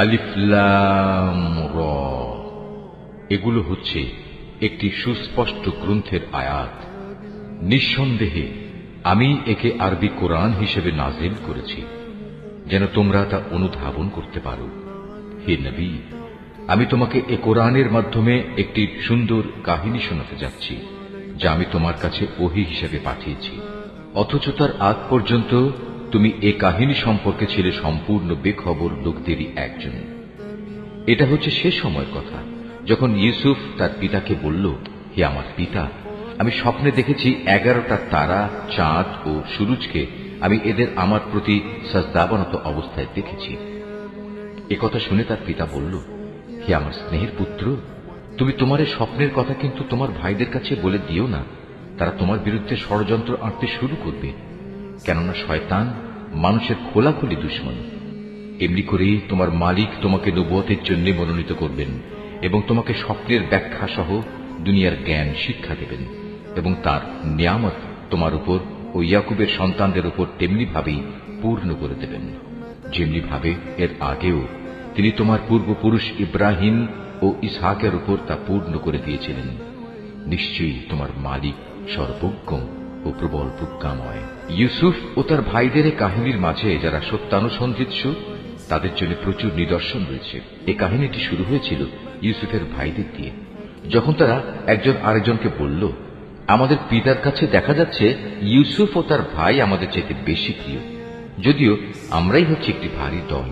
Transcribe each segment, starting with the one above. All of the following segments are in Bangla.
আলিফ লাম র, এগুলো হচ্ছে একটি সুস্পষ্ট গ্রন্থের আয়াত। নিঃসন্দেহে আমি একে আরবি কোরআন হিসেবে নাজিল করেছি, যেন তোমরা তা অনুধাবন করতে পারো। হে নবী, আমি তোমাকে এ কোরআনের মাধ্যমে একটি সুন্দর কাহিনী শোনাতে যাচ্ছি, যা আমি তোমার কাছে ওহী হিসেবে পাঠিয়েছি। অথচ তার আগ পর্যন্ত তুমি এ কাহিনী সম্পর্কে ছিলে সম্পূর্ণ বেখবর লোকদেরই একজন। এটা হচ্ছে সে সময়ের কথা যখন ইউসুফ তার পিতাকে বলল, হে আমার পিতা, আমি স্বপ্নে দেখেছি 11টা তারা, চাঁদ ও সূরজকে আমি এদের আমার প্রতি সাজদাবনত অবস্থায় দেখেছি। একথা শুনে তার পিতা বলল, হে আমার স্নেহের পুত্র, তুমি তোমার এই স্বপ্নের কথা কিন্তু তোমার ভাইদের কাছে বলে দিও না, তারা তোমার বিরুদ্ধে ষড়যন্ত্র আঁটতে শুরু করবে। কেননা শয়তান মানুষের খোলাখুলি দুশমন। এমনি করেই তোমার মালিক তোমাকে নবুয়তের জন্য মনোনীত করবেন এবং তোমাকে স্বপ্নের ব্যাখ্যা সহ দুনিয়ার জ্ঞান শিক্ষা দেবেন, এবং তার নিয়ামত তোমার উপর ও ইয়াকুবের সন্তানদের উপর তেমনি ভাবেই পূর্ণ করে দেবেন, যেমনি ভাবে এর আগেও তিনি তোমার পূর্বপুরুষ ইব্রাহিম ও ইসহাকের উপর তা পূর্ণ করে দিয়েছিলেন। নিশ্চয়ই তোমার মালিক সর্বজ্ঞ ও প্রবল প্রজ্ঞাময়। ইউসুফ ও তার ভাইদের কাহিনীর মাঝে যারা সত্যানুসন্ধিৎস, তাদের জন্য প্রচুর নিদর্শন রয়েছে। এই কাহিনীটি শুরু হয়েছিল ইউসুফের ভাইদের দিয়ে, যখন তারা একজন আরেকজনকে বলল, আমাদের পিতার কাছে দেখা যাচ্ছে ইউসুফ ও তার ভাই আমাদের চাইতে বেশি প্রিয়, যদিও আমরাই হচ্ছে একটি ভারী দল।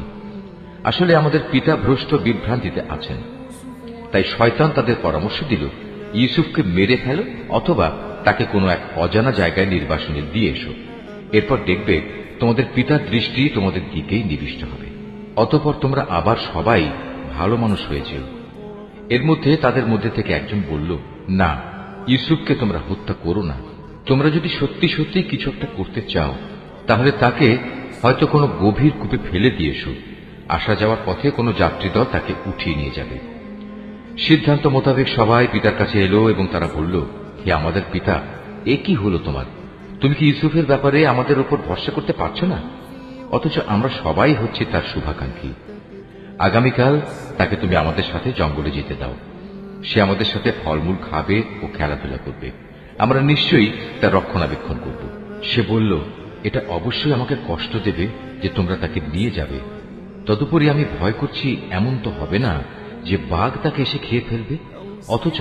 আসলে আমাদের পিতা ভ্রষ্ট বিভ্রান্তিতে আছেন। তাই শয়তান তাদের পরামর্শ দিল, ইউসুফকে মেরে ফেলো অথবা তাকে কোনো এক অজানা জায়গায় নির্বাসনে দিয়ে এসো। এরপর দেখবে তোমাদের পিতার দৃষ্টি তোমাদের দিকেই নিবিষ্ট হবে। অতঃপর তোমরা আবার সবাই ভালো মানুষ হয়েছে। এর মধ্যে তাদের মধ্যে থেকে একজন বলল, না, ইউসুফকে তোমরা হত্যা করো না। তোমরা যদি সত্যি সত্যি কিছু একটা করতে চাও, তাহলে তাকে হয়তো কোনো গভীর কূপে ফেলে দিয়ে এসো। আসা যাওয়ার পথে কোনো যাত্রী দল তাকে উঠিয়ে নিয়ে যাবে। সিদ্ধান্ত মোতাবেক সবাই পিতার কাছে এলো এবং তারা বলল, হে আমাদের পিতা, এ কি হলো তোমার? তুমি কি ইউসুফের ব্যাপারে আমাদের উপর ভরসা করতে পারছো না? অথচ আমরা সবাই হচ্ছে তার শুভাকাঙ্ক্ষী। আগামীকাল তাকে তুমি আমাদের সাথে জঙ্গলে যেতে দাও। সে আমাদের সাথে ফলমূল খাবে ও খেলাধুলা করবে। আমরা নিশ্চয়ই তার রক্ষণাবেক্ষণ করব। সে বলল, এটা অবশ্যই আমাকে কষ্ট দেবে যে তোমরা তাকে নিয়ে যাবে। তদুপরি আমি ভয় করছি এমন তো হবে না যে বাঘ তাকে এসে খেয়ে ফেলবে, অথচ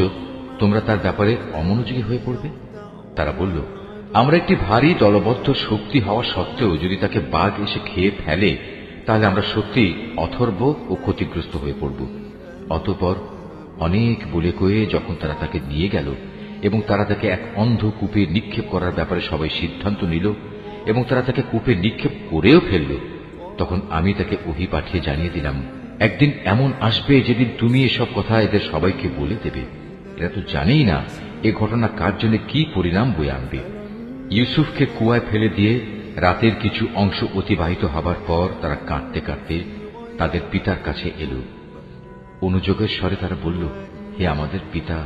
তোমরা তার ব্যাপারে অমনোযোগী হয়ে পড়বে। তারা বলল, আমরা একটি ভারী দলবদ্ধ শক্তি হওয়া সত্ত্বেও যদি তাকে বাঘ এসে খেয়ে ফেলে, তাহলে আমরা সত্যি অথর্ব ও ক্ষতিগ্রস্ত হয়ে পড়ব। অতঃপর অনেক বলে কয়ে যখন তারা তাকে নিয়ে গেল এবং তারা তাকে এক অন্ধ কূপে নিক্ষেপ করার ব্যাপারে সবাই সিদ্ধান্ত নিল এবং তারা তাকে কূপে নিক্ষেপ করেও ফেলল, তখন আমি তাকে ওহী পাঠিয়ে জানিয়ে দিলাম, একদিন এমন আসবে যেদিন তুমি এসব কথা এদের সবাইকে বলে দেবে। এরা তো জানেই না এ ঘটনা কার জন্য কি পরিণাম বয়ে আনবে। ইউসুফকে কুয়ায় ফেলে দিয়ে রাতের কিছু অংশ অতিবাহিত হবার পর তারা কাঁদতে কাঁদতে তাদের পিতার কাছে এলো। অনুযোগের স্বরে তারা বলল, হে আমাদের পিতা,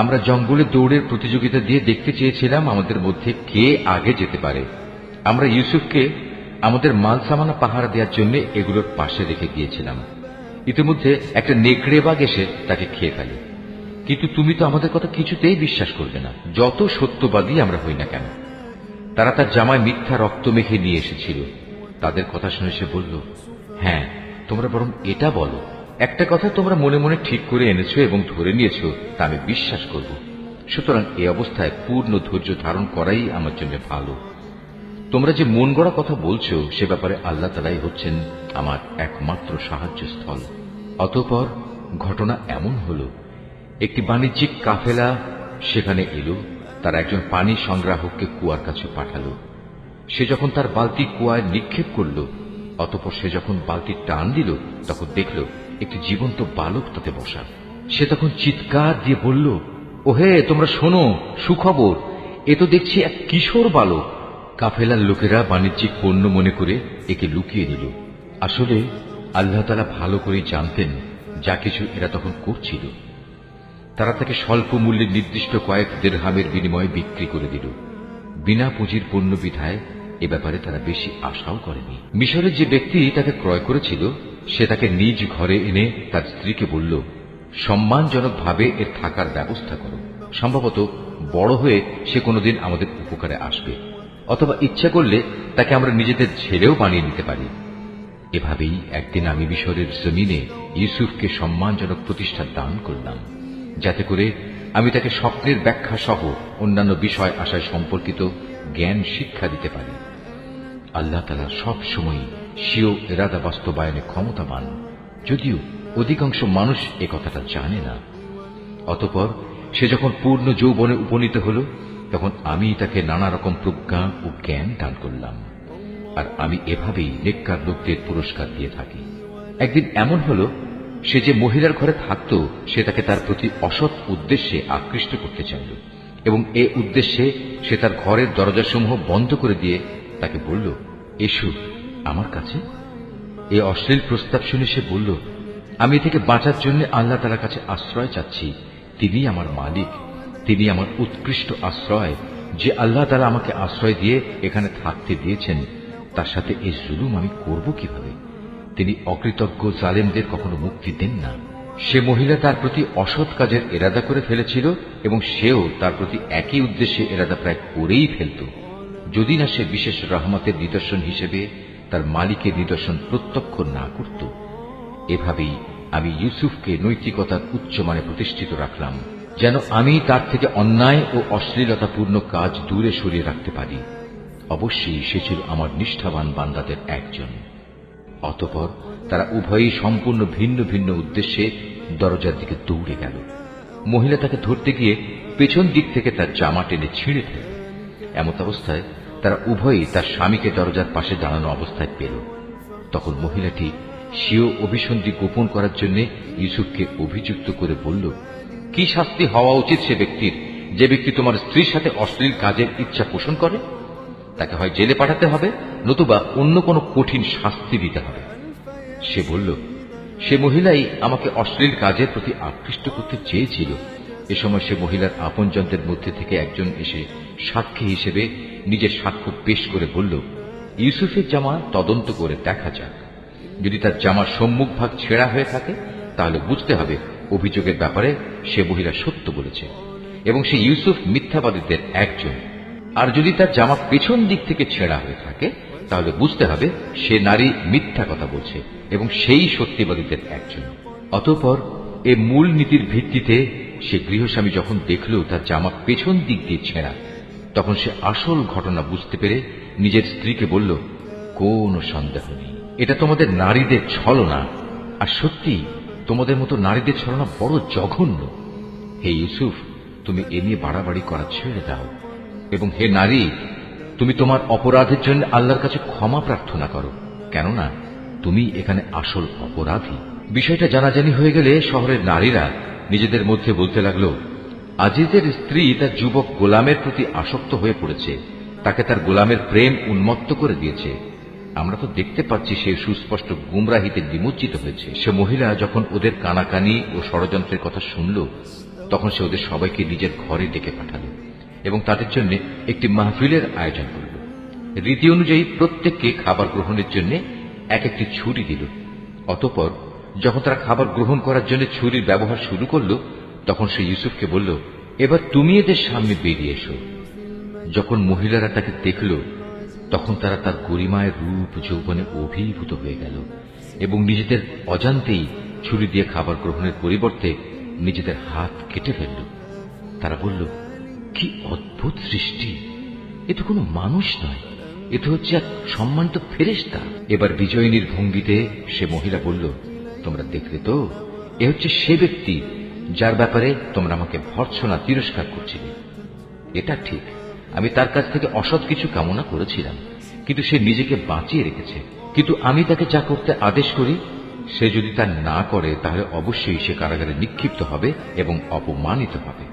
আমরা জঙ্গলে দৌড়ের প্রতিযোগিতা দিয়ে দেখতে চেয়েছিলাম আমাদের মধ্যে কে আগে যেতে পারে। আমরা ইউসুফকে আমাদের মাল সামানা পাহারা দেওয়ার জন্য এগুলোর পাশে রেখে গিয়েছিলাম। ইতিমধ্যে একটা নেকড়ে বাঘ এসে তাকে খেয়ে ফেলে। কিন্তু তুমি তো আমাদের কথা কিছুতেই বিশ্বাস করবে না, যত সত্যবাদী আমরা হই না কেন। তারা তার জামায় মিথ্যা রক্ত মেখে নিয়ে এসেছিল। তাদের কথা শুনে সে বলল, হ্যাঁ, তোমরা বরং এটা বলো, একটা কথা তোমরা মনে মনে ঠিক করে এনেছো এবং ধরে নিয়েছো, তা আমি বিশ্বাস করব। সুতরাং এই অবস্থায় পূর্ণ ধৈর্য ধারণ করাই আমার জন্য ভালো। তোমরা যে মন গড়া কথা বলছো সে ব্যাপারে আল্লাহ তাআলাই হচ্ছেন আমার একমাত্র সাহায্যস্থল। অতঃপর ঘটনা এমন হল, একটি বাণিজ্যিক কাফেলা সেখানে এলো। তারা একজন পানি সংগ্রাহককে কুয়ার কাছে পাঠালো। সে যখন তার বালতি কুয়ায় নিক্ষেপ করল, অতঃপর সে যখন বালতি টান দিল, তখন দেখল একটি জীবন্ত বালক তাতে বসা। সে তখন চিৎকার দিয়ে বলল, ওহে, তোমরা শোনো, সুখবর, এ তো দেখছি এক কিশোর বালক। কাফেলার লোকেরা বাণিজ্যিক পণ্য মনে করে একে লুকিয়ে নিল। আসলে আল্লাহ তাআলা ভালো করেই জানতেন যা কিছু এরা তখন করছিল। তারা তাকে স্বল্প মূল্যে নির্দিষ্ট কয়েক দিরহামের বিনিময়ে বিক্রি করে দিল। বিনা পুঁজির পণ্য বিধায় এ ব্যাপারে তারা বেশি আশাও করেনি। মিশরের যে ব্যক্তি তাকে ক্রয় করেছিল সে তাকে নিজ ঘরে এনে তার স্ত্রীকে বলল, সম্মানজনকভাবে এর থাকার ব্যবস্থা করো। সম্ভবত বড় হয়ে সে কোনোদিন আমাদের উপকারে আসবে, অথবা ইচ্ছা করলে তাকে আমরা নিজেদের ছেলেও বানিয়ে নিতে পারি। এভাবেই একদিন আমি মিশরের জমিনে ইউসুফকে সম্মানজনক প্রতিষ্ঠা দান করলাম, যাতে করে আমি তাকে স্বপ্নের ব্যাখ্যা সহ অন্যান্য বিষয় আশয় সম্পর্কিত জ্ঞান শিক্ষা দিতে পারি। আল্লাহ তাআলা সব সময় স্বীয় ইরাদা বাস্তবায়নে ক্ষমতাবান, যদিও অধিকাংশ মানুষ এ কথাটা জানে না। অতঃপর সে যখন পূর্ণ যৌবনে উপনীত হল, তখন আমি তাকে নানা রকম প্রজ্ঞা ও জ্ঞান দান করলাম, আর আমি এভাবেই নেককার লোকদের পুরস্কার দিয়ে থাকি। একদিন এমন হল, সে যে মহিলার ঘরে থাকত, সে তাকে তার প্রতি অসৎ উদ্দেশ্যে আকৃষ্ট করতে চাইল, এবং এ উদ্দেশ্যে সে তার ঘরের দরজাসমূহ বন্ধ করে দিয়ে তাকে বলল, এসো আমার কাছে। এ অশ্লীল প্রস্তাব শুনে সে বলল, আমি এ থেকে বাঁচার জন্য আল্লাহ তাআলার কাছে আশ্রয় চাচ্ছি। তিনি আমার মালিক, তিনি আমার উৎকৃষ্ট আশ্রয়। যে আল্লাহ তাআলা আমাকে আশ্রয় দিয়ে এখানে থাকতে দিয়েছেন, তার সাথে এই জুলুম আমি করব কিভাবে? তিনি অকৃতজ্ঞ জালেমদের কখনো মুক্তি দেন না। সে মহিলা তার প্রতি অসৎ কাজের ইরাদা করে ফেলেছিল, এবং সেও তার প্রতি একই উদ্দেশ্যে ইরাদা প্রায় করেই ফেলত, যদি না সে বিশেষ রহমতের নিদর্শন হিসেবে তার মালিকের নিদর্শন প্রত্যক্ষ না করত। এভাবেই আমি ইউসুফকে নৈতিকতার উচ্চমানে প্রতিষ্ঠিত রাখলাম, যেন আমি তার থেকে অন্যায় ও অশ্লীলতাপূর্ণ কাজ দূরে সরিয়ে রাখতে পারি। অবশ্যই সে ছিল আমার নিষ্ঠাবান বান্দাদের একজন। অতঃপর তারা উভয়ই সম্পূর্ণ ভিন্ন ভিন্ন উদ্দেশ্যে দরজার দিকে দৌড়ে গেল। মহিলা তাকে ধরতে গিয়ে পেছন দিক থেকে তার জামা টেনে ছিঁড়ে ফেলল। এমত অবস্থায় তারা উভয়ই তার স্বামীকে দরজার পাশে দাঁড়ানো অবস্থায় পেল। তখন মহিলাটি স্বীয় অভিসন্ধি গোপন করার জন্য ইউসুফকে অভিযুক্ত করে বলল, কি শাস্তি হওয়া উচিত সে ব্যক্তির, যে ব্যক্তি তোমার স্ত্রীর সাথে অশ্লীল কাজের ইচ্ছা পোষণ করে? তাকে হয় জেলে পাঠাতে হবে, নতুবা অন্য কোনো কঠিন শাস্তি দিতে হবে। সে বলল, সে মহিলাই আমাকে অশ্লীল কাজের প্রতি আকৃষ্ট করতে চেয়েছিল। এ সময় সে মহিলার আপনজনদের মধ্যে থেকে একজন এসে সাক্ষী হিসেবে নিজের সাক্ষ্য পেশ করে বলল, ইউসুফের জামা তদন্ত করে দেখা যাক। যদি তার জামার সম্মুখ ভাগ ছেঁড়া হয়ে থাকে, তাহলে বুঝতে হবে অভিযোগের ব্যাপারে সে মহিলা সত্য বলেছে, এবং সে ইউসুফ মিথ্যাবাদীদের একজন। আর যদি তার জামা পেছন দিক থেকে ছেঁড়া হয়ে থাকে, তাহলে বুঝতে হবে সে নারী মিথ্যা কথা বলছে, এবং সেই সত্যিবাদীদের একজন। অতঃপর এ মূল নীতির ভিত্তিতে সে গৃহস্বামী যখন দেখল তার জামা পেছন দিক দিয়ে ছেঁড়া, তখন সে আসল ঘটনা বুঝতে পেরে নিজের স্ত্রীকে বলল, কোনো সন্দেহ নেই, এটা তোমাদের নারীদের ছলনা, আর সত্যি তোমাদের মতো নারীদের ছলনা বড় জঘন্য। হে ইউসুফ, তুমি এ নিয়ে বাড়াবাড়ি করা ছেড়ে দাও, এবং হে নারী, তুমি তোমার অপরাধের জন্য আল্লাহর কাছে ক্ষমা প্রার্থনা করো, কেননা তুমি এখানে আসল অপরাধী। বিষয়টা জানাজানি হয়ে গেলে শহরের নারীরা নিজেদের মধ্যে বলতে লাগল, আজিজের স্ত্রী তার যুবক গোলামের প্রতি আসক্ত হয়ে পড়েছে, তাকে তার গোলামের প্রেম উন্মত্ত করে দিয়েছে। আমরা তো দেখতে পাচ্ছি সে সুস্পষ্ট গুমরাহিতে নিমজ্জিত হয়েছে। সে মহিলা যখন ওদের কানাকানি ও ষড়যন্ত্রের কথা শুনল, তখন সে ওদের সবাইকে নিজের ঘরে ডেকে পাঠাল এবং তাদের জন্য একটি মাহফিলের আয়োজন করল। রীতি অনুযায়ী প্রত্যেককে খাবার গ্রহণের জন্য এক একটি ছুরি দিল। অতঃপর যখন তারা খাবার গ্রহণ করার জন্য ছুরির ব্যবহার শুরু করল, তখন সে ইউসুফকে বলল, এবার তুমি এদের সামনে বেরিয়ে এসো। যখন মহিলারা তাকে দেখল, তখন তারা তার গরিমায় রূপ যৌবনে অভিভূত হয়ে গেল এবং নিজেদের অজান্তেই ছুরি দিয়ে খাবার গ্রহণের পরিবর্তে নিজেদের হাত কেটে ফেলল। তারা বলল, কি অদ্ভুত সৃষ্টি, এ তো কোনো মানুষ নয়, এ তো হচ্ছে এক সম্মানিত ফেরেশতা। এবার বিজয়িনীর ভঙ্গিতে সে মহিলা বলল, তোমরা দেখলে তো, এ হচ্ছে সে ব্যক্তি যার ব্যাপারে তোমরা আমাকে ভর্ৎসনা তিরস্কার করছিলে। এটা ঠিক, আমি তার কাছ থেকে অসৎ কিছু কামনা করেছিলাম, কিন্তু সে নিজেকে বাঁচিয়ে রেখেছে। কিন্তু আমি তাকে যা করতে আদেশ করি, সে যদি তা না করে, তাহলে অবশ্যই সে কারাগারে নিক্ষিপ্ত হবে এবং অপমানিত হবে।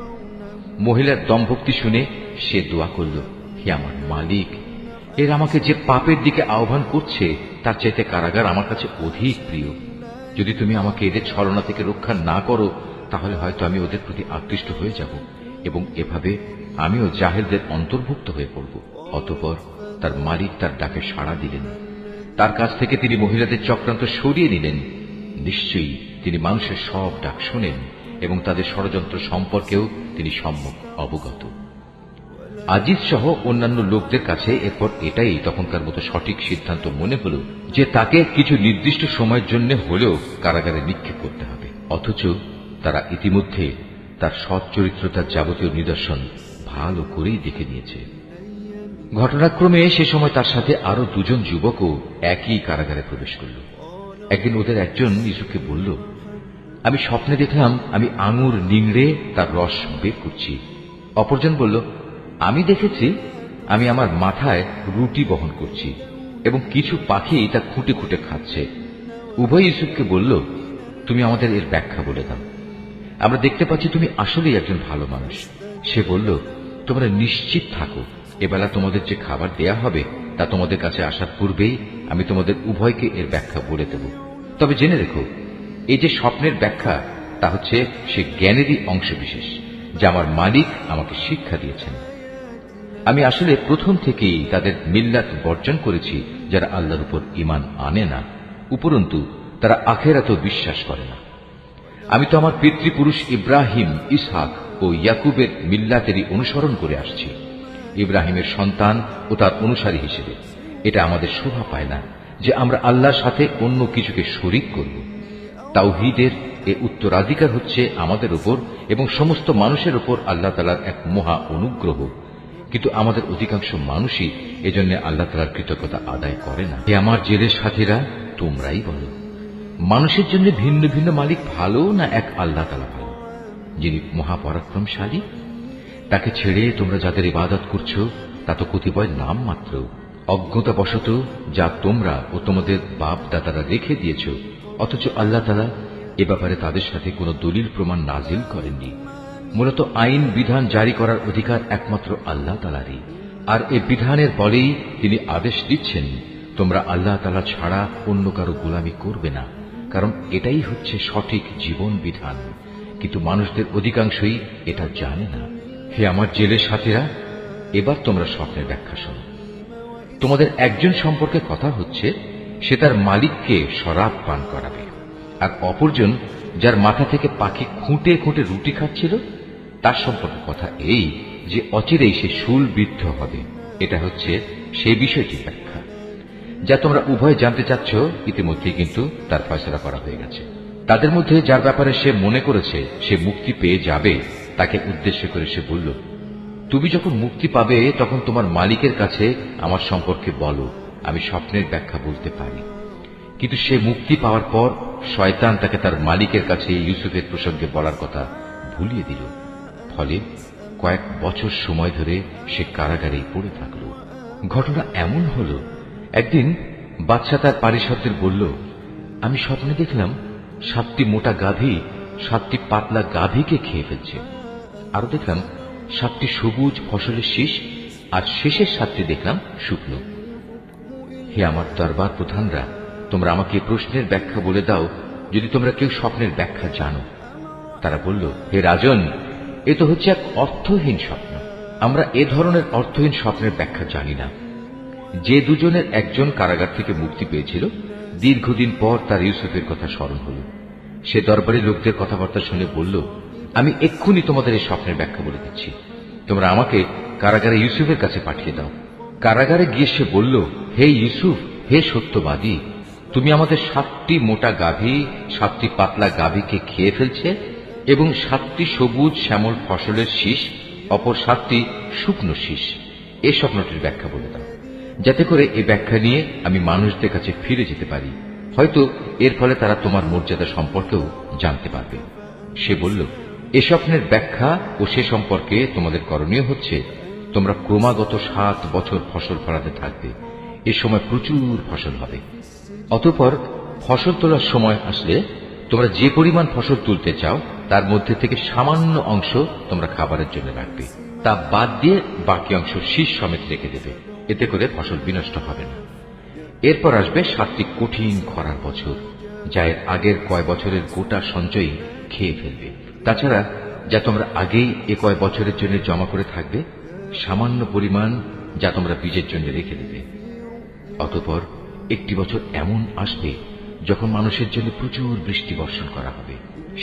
মহিলার দম্ভক্তি শুনে সে দোয়া করল, হে আমার মালিক, এর আমাকে যে পাপের দিকে আহ্বান করছে, তার চাইতে কারাগার আমার কাছে অধিক প্রিয়। যদি তুমি আমাকে এদের ছলনা থেকে রক্ষা না করো, তাহলে হয়তো আমি ওদের প্রতি আকৃষ্ট হয়ে যাব এবং এভাবে আমিও জাহেলদের অন্তর্ভুক্ত হয়ে পড়ব। অতঃপর তার মালিক তার ডাকে সাড়া দিলেন। তার কাছ থেকে তিনি মহিলাদের চক্রান্ত সরিয়ে নিলেন। নিশ্চয়ই তিনি মানুষের সব ডাক শোনেন এবং তাদের ষড়যন্ত্র সম্পর্কেও তিনি সম্যক অবগত। আজিজ সহ অন্যান্য লোকদের কাছে এরপর এটাই তখনকার মতো সঠিক সিদ্ধান্ত মনে হল যে তাকে কিছু নির্দিষ্ট সময়ের জন্য হলেও কারাগারে নিক্ষেপ করতে হবে। অথচ তারা ইতিমধ্যে তার সৎ চরিত্রতার যাবতীয় নিদর্শন ভালো করেই দেখে নিয়েছে। ঘটনাক্রমে সে সময় তার সাথে আরো দুজন যুবকও একই কারাগারে প্রবেশ করল। একদিন ওদের একজন ইউসুফকে বলল, আমি স্বপ্নে দেখলাম আমি আঙুর নিংড়ে তার রস বের করছি। অপরজন বলল, আমি দেখেছি আমি আমার মাথায় রুটি বহন করছি এবং কিছু পাখি তা খুঁটে খুঁটে খাচ্ছে। উভয় ইউসুফকে বলল, তুমি আমাদের এর ব্যাখ্যা বলে দাও। আমরা দেখতে পাচ্ছি তুমি আসলেই একজন ভালো মানুষ। সে বলল, তোমরা নিশ্চিত থাকো, এবেলা তোমাদের যে খাবার দেয়া হবে তা তোমাদের কাছে আসার পূর্বেই আমি তোমাদের উভয়কে এর ব্যাখ্যা বলে দেব। তবে জেনে রেখো, এই যে স্বপ্নের ব্যাখ্যা তা হচ্ছে সে জ্ঞানেরই অংশবিশেষ যা আমার মালিক আমাকে শিক্ষা দিয়েছেন। আমি আসলে প্রথম থেকেই তাদের মিল্লাত বর্জন করেছি যারা আল্লাহর উপর ঈমান আনে না, উপরন্তু তারা আখিরাতেও বিশ্বাস করে না। আমি তো আমার পিতৃপুরুষ ইব্রাহিম, ইসহাক ও ইয়াকুবের মিল্লাতেরই অনুসরণ করে আসছি। ইব্রাহিমের সন্তান ও তার অনুসারী হিসেবে এটা আমাদের শোভা পায় না যে আমরা আল্লাহর সাথে অন্য কিছুকে শরীক করব। তাওহীদের এ উত্তরাধিকার হচ্ছে আমাদের উপর এবং সমস্ত মানুষের উপর আল্লাহ তাআলার এক মহা অনুগ্রহ, কিন্তু আমাদের অধিকাংশ মানুষই এজন্য আল্লাহ তাআলার কৃতজ্ঞতা আদায় করে না। হে আমার জেলের সাথীরা, তোমরাই বলো, মানুষের জন্য ভিন্ন ভিন্ন মালিক ভালো না এক আল্লাহ তাআলা ভালো, যিনি মহাপরাক্রমশালী? তাকে ছেড়ে তোমরা যাদের ইবাদত করছো তা তো কতিপয় নাম মাত্র, অজ্ঞতাবশত যা তোমরা ও তোমাদের বাপ দাদারা রেখে দিয়েছ, অথচ আল্লাহ তাআলা এ ব্যাপারে তাদের সাথে কোনো দলিল প্রমাণ নাজিল করেননি। মূলত আইন বিধান জারি করার অধিকার একমাত্র আল্লাহ তাআলারই, আর এ বিধানের বলেই তিনি আদেশ দিচ্ছেন তোমরা আল্লাহ তাআলা ছাড়া অন্য কারো গোলামি করবে না, কারণ এটাই হচ্ছে সঠিক জীবন বিধান। কিন্তু মানুষদের অধিকাংশই এটা জানে না। হে আমার জেলের সাথীরা, এবার তোমরা স্বপ্নের ব্যাখ্যা শোনো। তোমাদের একজন সম্পর্কে কথা হচ্ছে সে তার মালিককে শরাব পান করাবে, আর অপরজন যার মাথা থেকে পাখি খুঁটে খুঁটে রুটি খাচ্ছিল তার সম্পর্কে কথা এই যে অচিরেই সে শূলবিদ্ধ হবে। এটা হচ্ছে সেই বিষয়টির ব্যাখ্যা যা তোমরা উভয় জানতে চাচ্ছ। ইতিমধ্যেই কিন্তু তার ফয়সালা করা হয়ে গেছে। তাদের মধ্যে যার ব্যাপারে সে মনে করেছে সে মুক্তি পেয়ে যাবে তাকে উদ্দেশ্য করে সে বলল, তুমি যখন মুক্তি পাবে তখন তোমার মালিকের কাছে আমার সম্পর্কে বলো, আমি স্বপ্নের ব্যাখ্যা বলতে পারি। কিন্তু সে মুক্তি পাওয়ার পর শয়তান তাকে তার মালিকের কাছে ইউসুফের প্রসঙ্গে বলার কথা ভুলিয়ে দিল। ফলে কয়েক বছর সময় ধরে সে কারাগারেই পড়ে থাকল। ঘটনা এমন হল, একদিন বাদশা তার পারিষদদের বলল, আমি স্বপ্নে দেখলাম 7টি মোটা গাভী 7টি পাতলা গাভীকে খেয়ে ফেলছে। আরো দেখলাম 7টি সবুজ ফসলের শীষ, আর শেষের 7টি দেখলাম শুকনো। হে আমার দরবার প্রধানরা, তোমরা আমাকে প্রশ্নের ব্যাখ্যা বলে দাও যদি তোমরা কেউ স্বপ্নের ব্যাখ্যা জানো। তারা বলল, হে রাজন, এ তো হচ্ছে এক অর্থহীন স্বপ্ন। আমরা এ ধরনের অর্থহীন স্বপ্নের ব্যাখ্যা জানি না। যে দুজনের একজন কারাগার থেকে মুক্তি পেয়েছিল, দীর্ঘদিন পর তার ইউসুফের কথা স্মরণ হল। সে দরবারি লোকদের কথাবার্তা শুনে বলল, আমি এক্ষুনি তোমাদের এই স্বপ্নের ব্যাখ্যা বলে দিচ্ছি, তোমরা আমাকে কারাগারে ইউসুফের কাছে পাঠিয়ে দাও। কারাগারে গিয়ে সে বলল, হে ইউসুফ, হে সত্যবাদী, তুমি আমাদের 7টি মোটা গাভী 7টি পাতলা গাভীকে খেয়ে ফেলছে এবং 7টি সবুজ শ্যামল ফসলের শীষ, অপর 7টি শুকনো শীষ। এই স্বপ্নটির ব্যাখ্যা বলে দাও, যাতে করে এই ব্যাখ্যা নিয়ে আমি মানুষদের কাছে ফিরে যেতে পারি। হয়তো এর ফলে তারা তোমার মর্যাদা সম্পর্কেও জানতে পারবে। সে বলল, এ স্বপ্নের ব্যাখ্যা ও সে সম্পর্কে তোমাদের করণীয় হচ্ছে, তোমরা ক্রমাগত 7 বছর ফসল ফলাতে থাকবে। এ সময় প্রচুর ফসল হবে। অতঃপর ফসল তোলার সময় আসলে তোমরা যে পরিমাণ ফসল তুলতে চাও তার মধ্যে থেকে সামান্য অংশ তোমরা খাবারের জন্য রাখবে, তা বাদ দিয়ে বাকি অংশ শীষ সমেত রেখে দেবে। এতে করে ফসল বিনষ্ট হবে না। এরপর আসবে 7টি কঠিন খরার বছর, যা এর আগের কয় বছরের গোটা সঞ্চয়ই খেয়ে ফেলবে। তাছাড়া যা তোমরা আগেই এ কয় বছরের জন্য জমা করে থাকবে, সামান্য পরিমাণ যা তোমরা বীজের জন্য রেখে দেবে। অতঃপর একটি বছর এমন আসবে যখন মানুষের জন্য প্রচুর বৃষ্টি বর্ষণ করা হবে।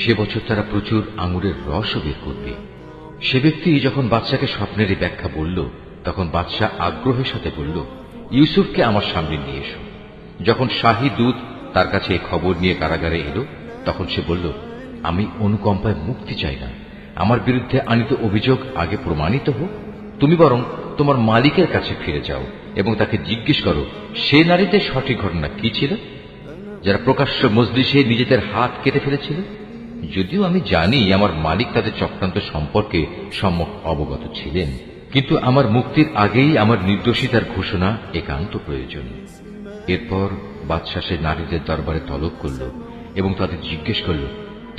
সে বছর তারা প্রচুর আঙুরের রসও বের করবে। সে ব্যক্তি যখন বাদশাকে স্বপ্নের এই ব্যাখ্যা বলল, তখন বাদশাহ আগ্রহের সাথে বলল, ইউসুফকে আমার সামনে নিয়ে এসো। যখন শাহী দূত তার কাছে এই খবর নিয়ে কারাগারে এলো, তখন সে বলল, আমি অনুকম্পায় মুক্তি চাই না। আমার বিরুদ্ধে আনিত অভিযোগ আগে প্রমাণিত হোক। তুমি বরং তোমার মালিকের কাছে ফিরে যাও এবং তাকে জিজ্ঞেস করো, সে নারীদের সঠিক ঘটনা কি ছিল, যারা প্রকাশ্য মজলিসে নিজেদের হাত কেটে ফেলেছিল। যদিও আমি জানি আমার মালিক তাদের চক্রান্ত সম্পর্কে সম্যক অবগত ছিলেন, কিন্তু আমার মুক্তির আগেই আমার নির্দোষিতার ঘোষণা একান্ত প্রয়োজন। এরপর বাদশাহ সে নারীদের দরবারে তলব করল এবং তাদের জিজ্ঞেস করল,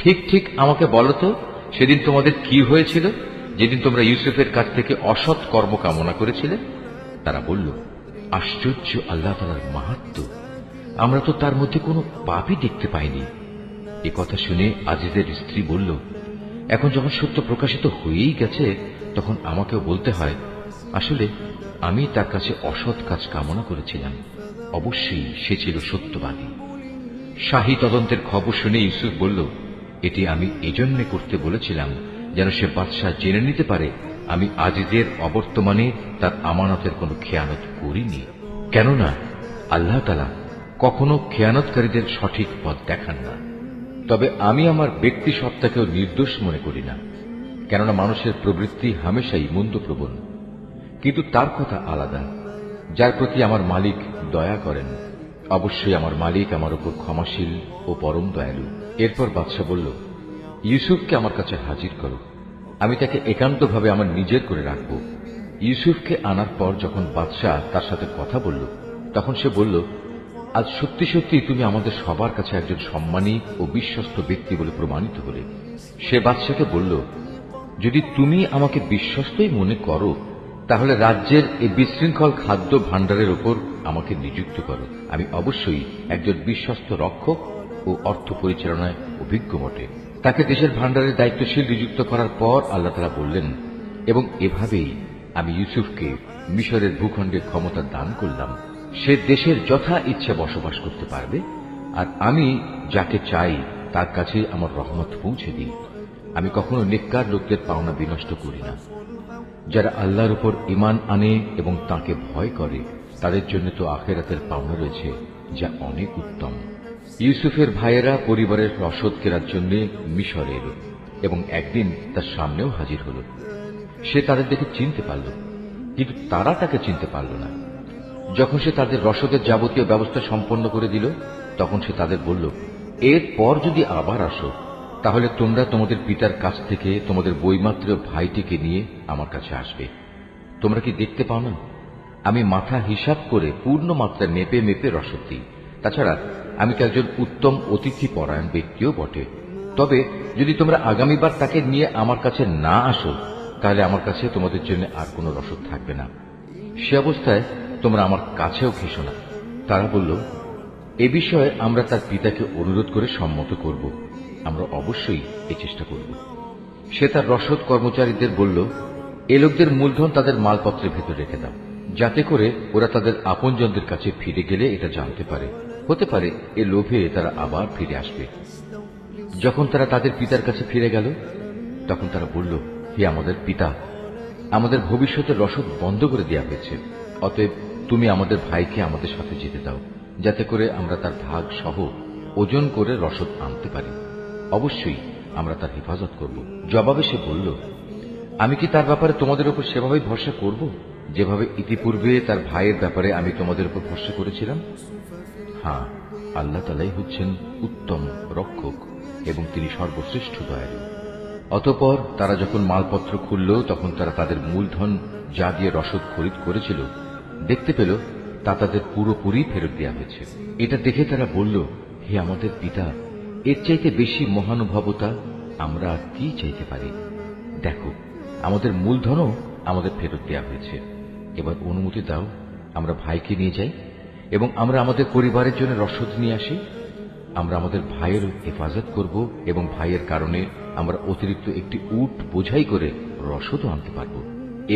ঠিক ঠিক আমাকে বলো তো, সেদিন তোমাদের কি হয়েছিল, যেদিন তোমরা ইউসুফের কাছ থেকে অসৎ কর্ম কামনা করেছিলে? তারা বলল, আশ্চর্য আল্লাহ তাআলার মাহাত্ম্য, আমরা তো তার মধ্যে কোনো পাপই দেখতে পাইনি। এ কথা শুনে আজিজের স্ত্রী বলল, এখন যখন সত্য প্রকাশিত হয়েই গেছে, তখন আমাকেও বলতে হয়, আসলে আমি তার কাছে অসৎ কাজ কামনা করেছিলাম। অবশ্যই সে ছিল সত্যবাদী। শাহী তদন্তের খবর শুনে ইউসুফ বলল, এটি আমি এজন্য করতে বলেছিলাম যেন সে বাদশাহ জেনে নিতে পারে আমি আজিজের অবর্তমানে তার আমানতের কোনো খেয়ানত করিনি। কেননা আল্লাহ তাআলা কখনো খেয়ানতকারীদের সঠিক পথ দেখান না। তবে আমি আমার ব্যক্তি সত্তাকেও নির্দোষ মনে করি না, কেননা মানুষের প্রবৃত্তি হামেশাই মন্দপ্রবণ। কিন্তু তার কথা আলাদা, যার প্রতি আমার মালিক দয়া করেন। অবশ্যই আমার মালিক আমার উপর ক্ষমাশীল ও পরম দয়ালু। এরপর বাদশাহ বলল, ইউসুফকে আমার কাছে হাজির করো, আমি তাকে একান্তভাবে আমার নিজের করে রাখব। ইউসুফকে আনার পর যখন বাদশাহ তার সাথে কথা বলল, তখন সে বলল, আজ সত্যি সত্যি তুমি আমাদের সবার কাছে একজন সম্মানী ও বিশ্বস্ত ব্যক্তি বলে প্রমাণিত হলে। সে বাদশাকে বলল, যদি তুমি আমাকে বিশ্বস্তই মনে করো, তাহলে রাজ্যের এই বিশৃঙ্খল খাদ্য ভাণ্ডারের উপর আমাকে নিযুক্ত করো। আমি অবশ্যই একজন বিশ্বস্ত রক্ষক ও অর্থ পরিচালনায় অভিজ্ঞ বটে। তাকে দেশের ভাণ্ডারের দায়িত্বশীল নিযুক্ত করার পর আল্লাহ তাআলা বললেন, এবং এভাবেই আমি ইউসুফকে মিশরের ভূখণ্ডে ক্ষমতা দান করলাম। সে দেশের যথা ইচ্ছে বসবাস করতে পারবে, আর আমি যাকে চাই তার কাছে আমার রহমত পৌঁছে দিই। আমি কখনো নেককার লোকদের পাওনা বিনষ্ট করি না। যারা আল্লাহর উপর ঈমান আনে এবং তাকে ভয় করে, তাদের জন্য তো আখিরাতের পাওনা রয়েছে, যা অনেক উত্তম। ইউসুফের ভাইয়েরা পরিবারের রসদ কেনার জন্য মিশরে এল এবং একদিন তার সামনেও হাজির হল। সে তাদের দেখে চিনতে পারল, কিন্তু তারা তাকে চিনতে পারল না। যখন সে তাদের রসদের যাবতীয় ব্যবস্থা সম্পন্ন করে দিল, তখন সে তাদের বলল, এরপর যদি আবার আসো, তাহলে তোমরা তোমাদের পিতার কাছ থেকে তোমাদের বৈমাত্র ভাইটিকে নিয়ে আমার কাছে আসবে। তোমরা কি দেখতে পাও না, আমি মাথা হিসাব করে পূর্ণ মাত্রা মেপে মেপে রসদ দিই। তাছাড়া আমি তো একজন উত্তম অতিথি পরায়ণ ব্যক্তিও বটে। তবে যদি তোমরা আগামীবার তাকে নিয়ে আমার কাছে না আসো, তাহলে আমার কাছে তোমাদের জন্য আর কোনো রসদ থাকবে না। সে অবস্থায় তোমরা আমার কাছেও ঘেঁষো না। তারা বলল, এ বিষয়ে আমরা তার পিতাকে অনুরোধ করে সম্মত করব। আমরা অবশ্যই এই চেষ্টা করব। সে তার রসদ কর্মচারীদের বলল, এ লোকদের মূলধন তাদের মালপত্রের ভেতর রেখে দাও, যাতে করে ওরা তাদের আপনজনদের কাছে ফিরে গেলে এটা জানতে পারে। হতে পারে এ লোভে তারা আবার ফিরে আসবে। যখন তারা তাদের পিতার কাছে ফিরে গেল, তখন তারা বলল, হে আমাদের পিতা, আমাদের ভবিষ্যতের রসদ বন্ধ করে দেওয়া হয়েছে। অতএব তুমি আমাদের ভাইকে আমাদের সাথে যেতে দাও, যাতে করে আমরা তার ভাগ সহ ওজন করে রসদ আনতে পারি। অবশ্যই আমরা তার হেফাজত করব। জবাবে সে বলল, আমি কি তার ব্যাপারে তোমাদের উপর সেভাবে ভরসা করব, যেভাবে ইতিপূর্বে তার ভাইয়ের ব্যাপারে আমি তোমাদের উপর ভরসা করেছিলাম? হ্যাঁ, আল্লাহ তাআলাই হচ্ছেন উত্তম রক্ষক এবং তিনি সর্বশ্রেষ্ঠ দয়ালু। অতঃপর তারা যখন মালপত্র খুলল, তখন তারা তাদের মূলধন যা দিয়ে রসদ খরিদ করেছিল দেখতে পেল তা তাদের পুরোপুরি ফেরত দেওয়া হয়েছে। এটা দেখে তারা বলল, হে আমাদের পিতা, এর চাইতে বেশি মহানুভবতা আমরা কি চাইতে পারি? দেখো, আমাদের মূলধনও আমাদের ফেরত দেওয়া হয়েছে। এবার অনুমতি দাও, আমরা ভাইকে নিয়ে যাই এবং আমরা আমাদের পরিবারের জন্য রসদ নিয়ে আসি। আমরা আমাদের ভাইয়ের হেফাজত করব এবং ভাইয়ের কারণে আমরা অতিরিক্ত একটি উট বোঝাই করে রসদও আনতে পারব।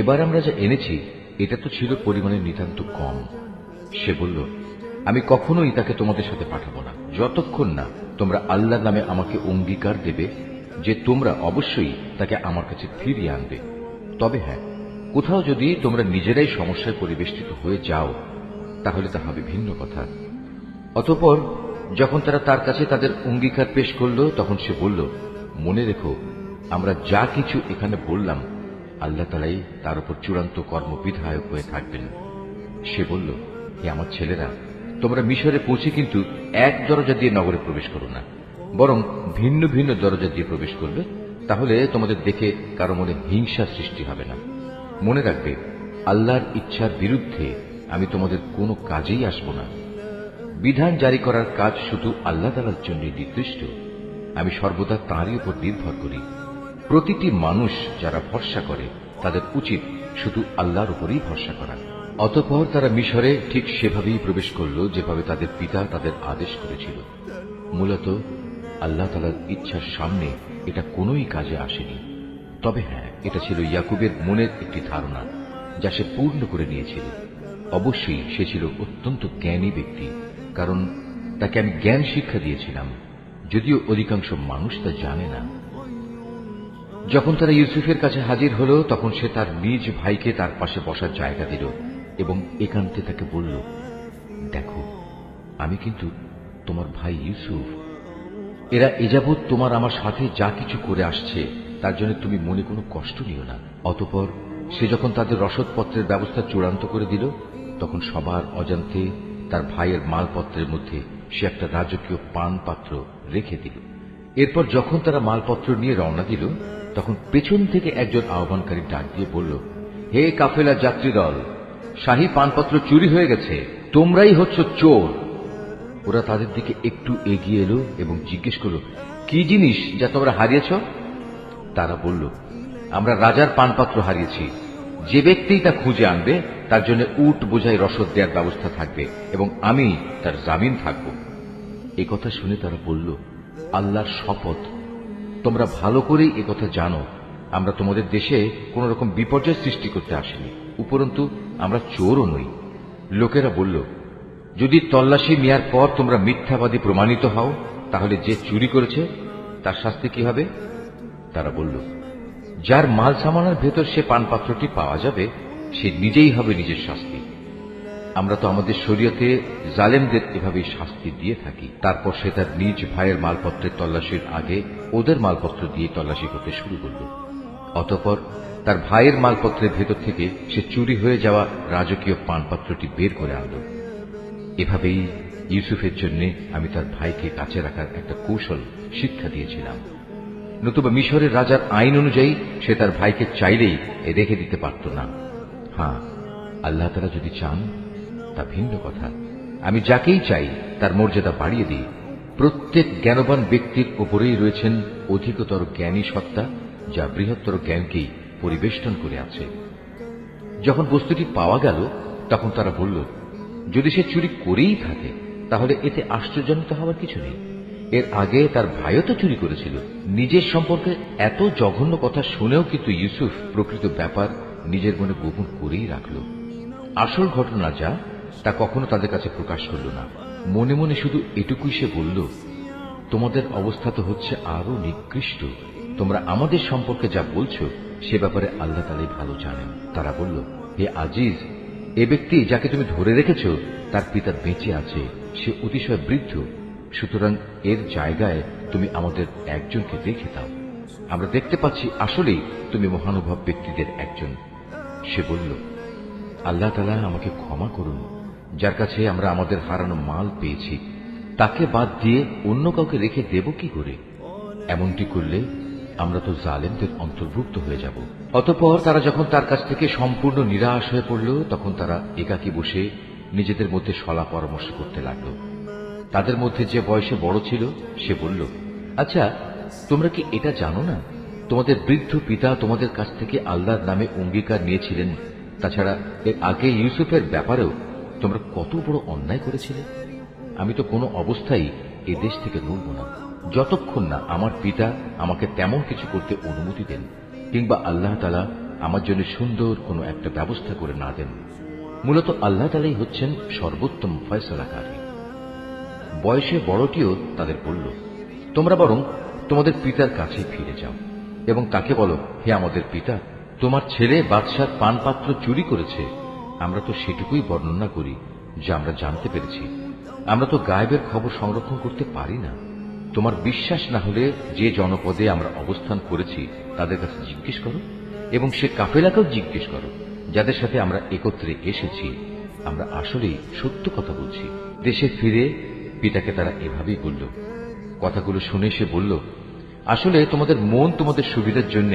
এবার আমরা যা এনেছি এটা তো ছিল পরিমাণে নিতান্ত কম। সে বলল, আমি কখনোই তাকে তোমাদের সাথে পাঠাবো না, যতক্ষণ না তোমরা আল্লাহর নামে আমাকে অঙ্গীকার দেবে যে তোমরা অবশ্যই তাকে আমার কাছে ফিরিয়ে আনবে। তবে হ্যাঁ, কোথাও যদি তোমরা নিজেরাই সমস্যায় পরিবেষ্টিত হয়ে যাও তাহলে তা হবে ভিন্ন কথা। অতঃপর যখন তারা তার কাছে তাদের অঙ্গীকার পেশ করল, তখন সে বলল, মনে রেখো, আমরা যা কিছু এখানে বললাম আল্লাহ তাআলাই তার উপর চূড়ান্ত কর্মবিধায়ক হয়ে থাকবেন। সে বলল, হে আমার ছেলেরা, তোমরা মিশরে পৌঁছে কিন্তু এক দরজা দিয়ে নগরে প্রবেশ করো না, বরং ভিন্ন ভিন্ন দরজা দিয়ে প্রবেশ করবে, তাহলে তোমাদের দেখে কারো মনে হিংসা সৃষ্টি হবে না। মনে রাখবে, আল্লাহর ইচ্ছার বিরুদ্ধে আমি তোমাদের কোনো কাজেই আসব না। বিধান জারি করার কাজ শুধু আল্লাহ তাআলার জন্য নির্দিষ্ট। আমি সর্বদা তাঁরই উপর নির্ভর করি। প্রতিটি মানুষ যারা ভরসা করে তাদের উচিত শুধু আল্লাহর উপরই ভরসা করা। অতঃপর তারা মিশরে ঠিক সেভাবেই প্রবেশ করল যেভাবে তাদের পিতা তাদের আদেশ করেছিল। মূলত আল্লাহ তাআলার ইচ্ছার সামনে এটা কোনোই কাজে আসেনি। তবে হ্যাঁ, এটা ছিল ইয়াকুবের মনের একটি ধারণা যা সে পূর্ণ করে নিয়েছিল। অবশ্যই সে ছিল অত্যন্ত জ্ঞানী ব্যক্তি, কারণ তাকে আমি জ্ঞান শিক্ষা দিয়েছিলাম, যদিও অধিকাংশ মানুষ তা জানে না। যখন তারা ইউসুফের কাছে হাজির হল, তখন সে তার নিজ ভাইকে তার পাশে বসার জায়গা দিল এবং একান্তে তাকে বলল, দেখো, আমি কিন্তু তোমার ভাই ইউসুফ। এরা এযাবৎ তোমার আমার সাথে যা কিছু করে আসছে তার জন্য তুমি মনে কোনো কষ্ট নিও না। অতঃপর সে যখন তাদের রসদপত্রের ব্যবস্থা চূড়ান্ত করে দিল, তখন সবার অজান্তে তার ভাইয়ের মালপত্রের মধ্যে সে একটা রাজকীয় পান পাত্র রেখে দিল। এরপর যখন তারা মালপত্র নিয়ে রওনা দিল, তখন পেছন থেকে একজন আহ্বানকারী ডাক দিয়ে বলল, হে কাফেলা যাত্রী দল, শাহী পানপত্র চুরি হয়ে গেছে, তোমরাই হচ্ছ চোর। ওরা তাদের দিকে একটু এগিয়ে এলো এবং জিজ্ঞেস করল, কি জিনিস যা তোমরা হারিয়েছ? তারা বলল, আমরা রাজার পানপাত্র হারিয়েছি। যে ব্যক্তি তা খুঁজে আনবে তার জন্য উট বোঝাই রসদ দেওয়ার ব্যবস্থা থাকবে এবং আমি তার জামিন থাকব। একথা শুনে তারা বলল, আল্লাহর শপথ, তোমরা ভালো করেই একথা জানো, আমরা তোমাদের দেশে কোন রকম বিপর্যয় সৃষ্টি করতে আসিনি, উপরন্তু আমরা চোরও নই। লোকেরা বলল, যদি তল্লাশি নেয়ার পর তোমরা মিথ্যাবাদী প্রমাণিত হও, তাহলে যে চুরি করেছে তার শাস্তি কি হবে? তারা বলল, যার মাল সামানার ভেতর সে পানপাত্রটি পাওয়া যাবে সে নিজেই হবে নিজের শাস্তি। আমরা তো আমাদের শরীয়তে জালেমদের এভাবেই শাস্তি দিয়ে থাকি। তারপর সে তার নিজ ভাইয়ের মালপত্রের তল্লাশির আগে ওদের মালপত্র দিয়ে তল্লাশি করতে শুরু করল। অতঃপর তার ভাইয়ের মালপত্রের ভেতর থেকে সে চুরি হয়ে যাওয়া রাজকীয় পানপাত্রটি বের করে আনল। এভাবেই ইউসুফের জন্য আমি তার ভাইকে কাছে রাখার একটা কৌশল শিক্ষা দিয়েছিলাম। নতুবা মিশরের রাজার আইন অনুযায়ী সে তার ভাইকে চাইলেই রেখে দিতে পারত না। হ্যাঁ, আল্লাহ তাআলা যদি চান তা ভিন্ন কথা। আমি যাকেই চাই তার মর্যাদা বাড়িয়ে দিই। প্রত্যেক জ্ঞানবান ব্যক্তির উপরেই রয়েছেন অধিকতর জ্ঞানী সত্তা, যা বৃহত্তর জ্ঞানকেই পরিবেষ্টন করে আছে। যখন বস্তুটি পাওয়া গেল, তখন তারা বলল, যদি সে চুরি করেই থাকে তাহলে এতে আশ্চর্যান্বিত হওয়ার কিছু নেই। এর আগে তার ভাইও তো চুরি করেছিল। নিজের সম্পর্কে এত জঘন্য কথা শুনেও কিন্তু ইউসুফ প্রকৃত ব্যাপার নিজের মনে গোপন করেই রাখল। আসল ঘটনা যা তা কখনো তাদের কাছে প্রকাশ করল না। মনে মনে শুধু এটুকুই সে বলল, তোমাদের অবস্থা তো হচ্ছে আরো নিকৃষ্ট। তোমরা আমাদের সম্পর্কে যা বলছো সে ব্যাপারে আল্লাহ তাআলাই ভালো জানেন। তারা বলল, হে আজিজ, এ ব্যক্তি যাকে তুমি ধরে রেখেছ তার পিতা বেঁচে আছে, সে অতিশয় বৃদ্ধ, সুতরাং এর জায়গায় তুমি আমাদের একজনকে রেখে দাও। আমরা দেখতে পাচ্ছি আসলেই তুমি মহানুভব ব্যক্তিদের একজন। সে বলল, আল্লাহ তাআলা আমাকে ক্ষমা করুন, যার কাছে আমরা আমাদের হারানো মাল পেয়েছি তাকে বাদ দিয়ে অন্য কাউকে রেখে দেব কি করে? এমনটি করলে আমরা তো জালেমদের অন্তর্ভুক্ত হয়ে যাব। অতঃপর তারা যখন তার কাছ থেকে সম্পূর্ণ নিরাশ হয়ে পড়ল, তখন তারা একাকী বসে নিজেদের মধ্যে সলা পরামর্শ করতে লাগল। তাদের মধ্যে যে বয়সে বড় ছিল সে বলল, আচ্ছা, তোমরা কি এটা জানো না তোমাদের বৃদ্ধ পিতা তোমাদের কাছ থেকে আল্লাহর নামে অঙ্গীকার নিয়েছিলেন? তাছাড়া এর আগে ইউসুফের ব্যাপারেও তোমরা কত বড় অন্যায় করেছিলে। আমি তো কোনো অবস্থায় এ দেশ থেকে নড়ব না যতক্ষণ না আমার পিতা আমাকে তেমন কিছু করতে অনুমতি দেন, কিংবা আল্লাহ তাআলা আমার জন্য সুন্দর কোনো একটা ব্যবস্থা করে না দেন। মূলত আল্লাহ তাআলাই হচ্ছেন সর্বোত্তম ফয়সালাকারী। বয়সে বড়টিও তাদের বলল, তোমরা বরং তোমাদের পিতার কাছে ফিরে যাও এবং তাকে বলো, হে আমাদের পিতা, তোমার ছেলে বাদশার পানপাত্র চুরি করেছে। আমরা তো সেটুকুই বর্ণনা করি যা আমরা জানতে পেরেছি। আমরা তো গায়েবের খবর সংরক্ষণ করতে পারি না। তোমার বিশ্বাস না হলে যে জনপদে আমরা অবস্থান করেছি তাদের কাছে জিজ্ঞেস করো, এবং সে কাফেলাকেও জিজ্ঞেস করো যাদের সাথে আমরা একত্রে এসেছি। আমরা আসলেই সত্য কথা বলছি। দেশে ফিরে পিতাকে তারা এভাবেই বলল। কথাগুলো শুনে সে বলল, আসলে তোমাদের মন তোমাদের সুবিধার জন্য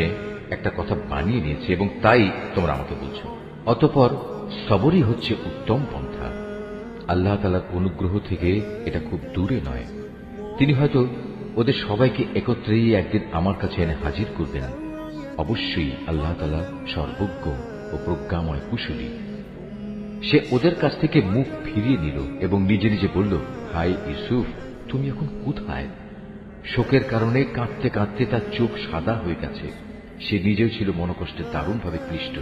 একটা কথা বানিয়ে নিয়েছে এবং তাই তোমরা আমাকে বলছো। অতঃপর সবরই হচ্ছে উত্তম পন্থা। আল্লাহ তাআলার অনুগ্রহ থেকে এটা খুব দূরে নয়। তিনি হয়তো ওদের সবাইকে একত্রেই একদিন আমার কাছে এনে হাজির করবেন। অবশ্যই আল্লাহ তাআলা সর্বজ্ঞ ও প্রজ্ঞাময় কুশলী। সে ওদের কাছ থেকে মুখ ফিরিয়ে নিল এবং নিজে নিজে বলল, হাই ইউসুফ, তুমি এখন কোথায়? শোকের কারণে কাঁদতে কাঁদতে তার চোখ সাদা হয়ে গেছে। সে নিজেও ছিল মনোকষ্টে দারুণভাবে ক্লিষ্ট।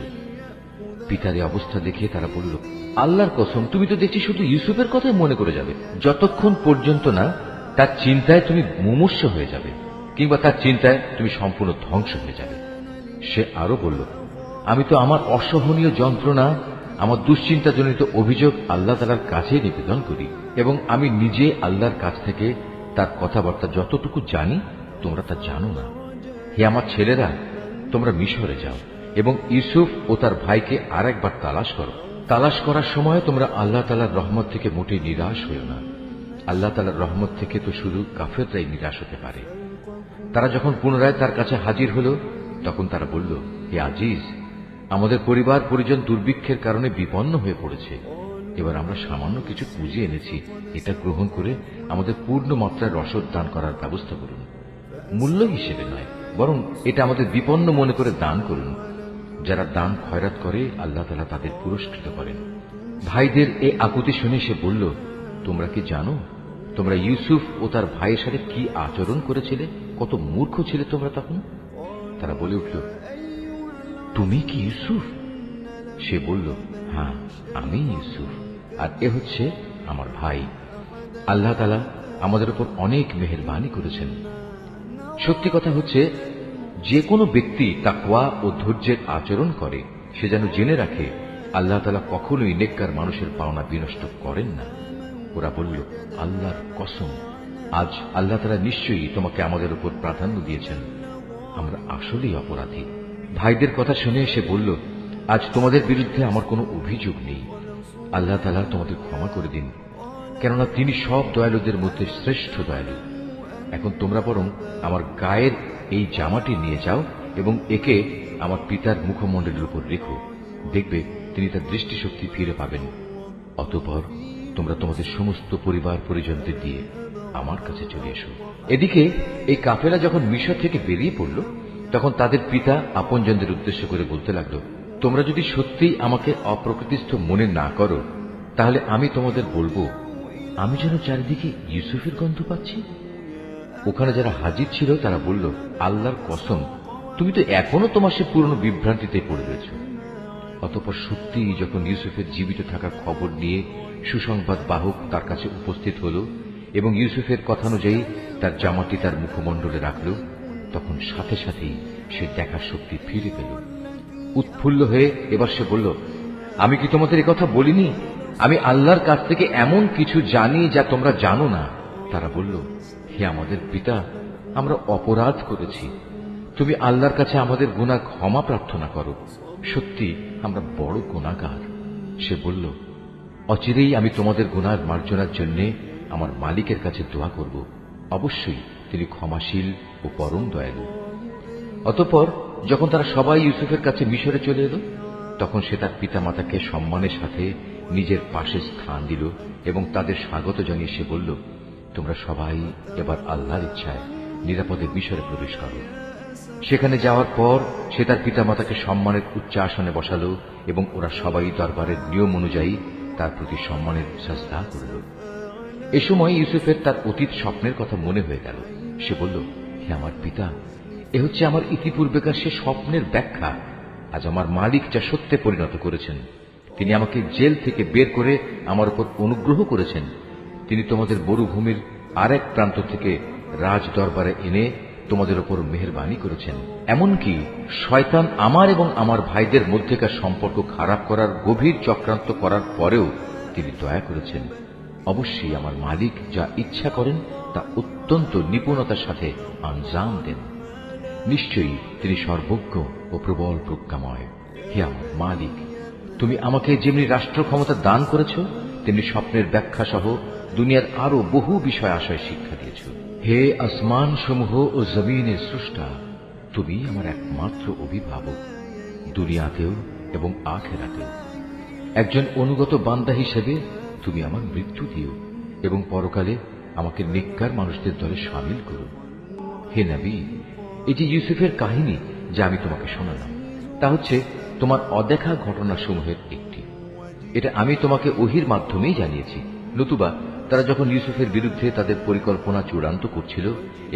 পিতার এই অবস্থা দেখে তারা বলল, আল্লাহর কসম, তুমি তো দেখছি শুধু ইউসুফের কথাই মনে করে যাবে, যতক্ষণ পর্যন্ত না তার চিন্তায় তুমি মুমূর্ষ হয়ে যাবে, কিংবা তার চিন্তায় তুমি সম্পূর্ণ ধ্বংস হয়ে যাবে। সে আরো বলল, আমি তো আমার অসহনীয় যন্ত্রণা, আমার দুশ্চিন্তাজনিত অভিযোগ আল্লাহ তাআলার কাছে নিবেদন করি, এবং আমি নিজে আল্লাহর কাছ থেকে তার কথাবার্তা যতটুকু জানি তোমরা তা জানো না। হে আমার ছেলেরা, তোমরা মিশরে যাও এবং ইউসুফ ও তার ভাইকে আর একবার তালাশ করো। তালাশ করার সময় তোমরা আল্লাহ তাআলার রহমত থেকে মোটেই নিরাশ হইও না। আল্লাহ তাআলার রহমত থেকে তো শুধু কাফেররাই নিরাশ হতে পারে। তারা যখন পুনরায় তার কাছে হাজির হল, তখন তারা বলল, হে আজিজ, আমাদের পরিবার পরিজন দুর্ভিক্ষের কারণে বিপন্ন হয়ে পড়েছে। এবার আমরা সামান্য কিছু পুঁজি এনেছি, এটা গ্রহণ করে আমাদের পূর্ণ মাত্রায় রসদ দান করার ব্যবস্থা করুন। মূল্য হিসেবে নয়, বরং এটা আমাদের বিপন্ন মনে করে দান করুন। যারা দান খয়রাত করে আল্লাহ তাআলা তাদের পুরস্কৃত করেন। ভাইদের এই আকুতি শুনে সে বলল, তোমরা কি জানো তোমরা ইউসুফ ও তার ভাইয়ের সাথে কি আচরণ করেছিলে? কত মূর্খ ছিলে তোমরা তখন। তারা বলে উঠল, তুমি কি ইউসুফ? সে বলল, হ্যাঁ, আমি ইউসুফ, আর এ হচ্ছে আমার ভাই। আল্লাহ তাআলা আমাদের উপর অনেক মেহেরবানি করেছেন। সত্যি কথা হচ্ছে, যে কোনো ব্যক্তি তাকওয়া ও ধৈর্যের আচরণ করে সে যেন জেনে রাখে আল্লাহ তাআলা কখনোই নেককার মানুষের পাওনা বিনষ্ট করেন না। ওরা বলল, আল্লাহর কসম, আজ আল্লাহ তাআলা নিশ্চয়ই তোমাকে আমাদের উপর প্রাধান্য দিয়েছেন। আমরা আসলেই অপরাধী। ভাইদের কথা শুনে সে বলল, আজ তোমাদের বিরুদ্ধে আমার কোনো অভিযোগ নেই। আল্লাহ তাআলা তোমাদের ক্ষমা করে দিন, কেননা তিনি সব দয়ালুদের মধ্যে শ্রেষ্ঠ দয়ালু। এখন তোমরা বরং আমার গায়ের এই জামাটি নিয়ে যাও এবং একে আমার পিতার মুখমণ্ডলের উপর রেখো। দেখবে তিনি তার দৃষ্টিশক্তি ফিরে পাবেন। অতঃপর তোমরা তোমাদের সমস্ত পরিবার পরিজনদের দিয়ে আমার কাছে চলে এসো। এদিকে এই কাফেলা যখন মিশর থেকে বেরিয়ে পড়ল, তখন তাদের পিতা আপনজনদের উদ্দেশ্য করে বলতে লাগল, তোমরা যদি সত্যিই আমাকে অপ্রকৃতিস্থ মনে না করো, তাহলে আমি তোমাদের বলবো, আমি যেন চারিদিকে ইউসুফের গন্ধ পাচ্ছি। ওখানে যারা হাজির ছিল তারা বলল, আল্লাহর কসম, তুমি তো এখনো তোমার সে পুরনো বিভ্রান্তিতে পড়ে রয়েছ। অতঃপর সত্যি যখন ইউসুফের জীবিত থাকার খবর নিয়ে সুসংবাদ বাহক তার কাছে উপস্থিত হল এবং ইউসুফের কথানুযায়ী তার জামাটি তার মুখমণ্ডলে রাখল, তখন সাথে সাথেই সে দেখার শক্তি ফিরে পেল। উৎফুল্ল হয়ে এবার সে বলল, আমি কি তোমাদের কথা বলিনি? আমি আল্লাহর কাছ থেকে এমন কিছু জানি যা তোমরা জানো না। তারা বলল, হে আমাদের পিতা, আমরা অপরাধ করেছি। তুমি আল্লাহর কাছে আমাদের গুনাহ ক্ষমা প্রার্থনা করো। সত্যি আমরা বড় গুনাহগার। সে বলল, অচিরেই আমি তোমাদের গুনাহের মার্জনার জন্য আমার মালিকের কাছে দোয়া করব। অবশ্যই তিনি ক্ষমাশীল ও পরম দয়ালু। অতঃপর যখন তারা সবাই ইউসুফের কাছে মিশরে চলে এলো, তখন সে তার পিতামাতাকে সম্মানের সাথে নিজের পাশে স্থান দিল এবং তাদের স্বাগত জানিয়ে সে বলল, তোমরা সবাই এবার আল্লাহর ইচ্ছায় নিরাপদে মিশরে প্রবেশ করো। সেখানে যাওয়ার পর সে তার পিতামাতাকে সম্মানের উচ্চ আসনে বসালো এবং ওরা সবাই দরবারের নিয়ম অনুযায়ী তার প্রতি সম্মানের সাজদা করল। এ সময় ইউসুফের তার অতীত স্বপ্নের কথা মনে হয়ে গেল। সে বলল, হে আমার পিতা, এ হচ্ছে আমার ইতিপূর্বেকার সে স্বপ্নের ব্যাখ্যা। আজ আমার মালিক যা সত্যে পরিণত করেছেন। তিনি আমাকে জেল থেকে বের করে আমার উপর অনুগ্রহ করেছেন। তিনি তোমাদের মরুভূমির আরেক প্রান্ত থেকে রাজ দরবারে এনে তোমাদের উপর মেহেরবানি করেছেন। এমনকি শয়তান আমার এবং আমার ভাইদের মধ্যেকার সম্পর্ক খারাপ করার গভীর চক্রান্ত করার পরেও তিনি দয়া করেছেন। অবশ্যই আমার মালিক যা ইচ্ছা করেন তা অত্যন্ত নিপুণতার সাথে আঞ্জাম দেন। নিশ্চয়ই তিনি সর্বজ্ঞ ও প্রবল প্রজ্ঞাময়। হে আমার মালিক, তুমি আমাকে যেমনি রাষ্ট্র ক্ষমতা দান করেছ, তেমনি স্বপ্নের ব্যাখ্যা সহ দুনিয়ার আরো বহু বিষয় আশয় শিক্ষা দিয়েছ। হে আসমান সমূহ ও জমিনের স্রষ্টা, তুমি আমার একমাত্র অভিভাবক, দুনিয়াতেও এবং আখিরাতেও। একজন অনুগত বান্দা হিসেবে তুমি আমার মৃত্যু দিও এবং পরকালে আমাকে নেককার মানুষদের দলে শামিল করো। হে নবী, এটি ইউসুফের কাহিনী যা আমি তোমাকে শোনালাম, তা হচ্ছে তোমার অদেখা ঘটনাসমূহের একটি। এটা আমি তোমাকে ওহির মাধ্যমেই জানিয়েছি। নতুবা তারা যখন ইউসুফের বিরুদ্ধে তাদের পরিকল্পনা চূড়ান্ত করছিল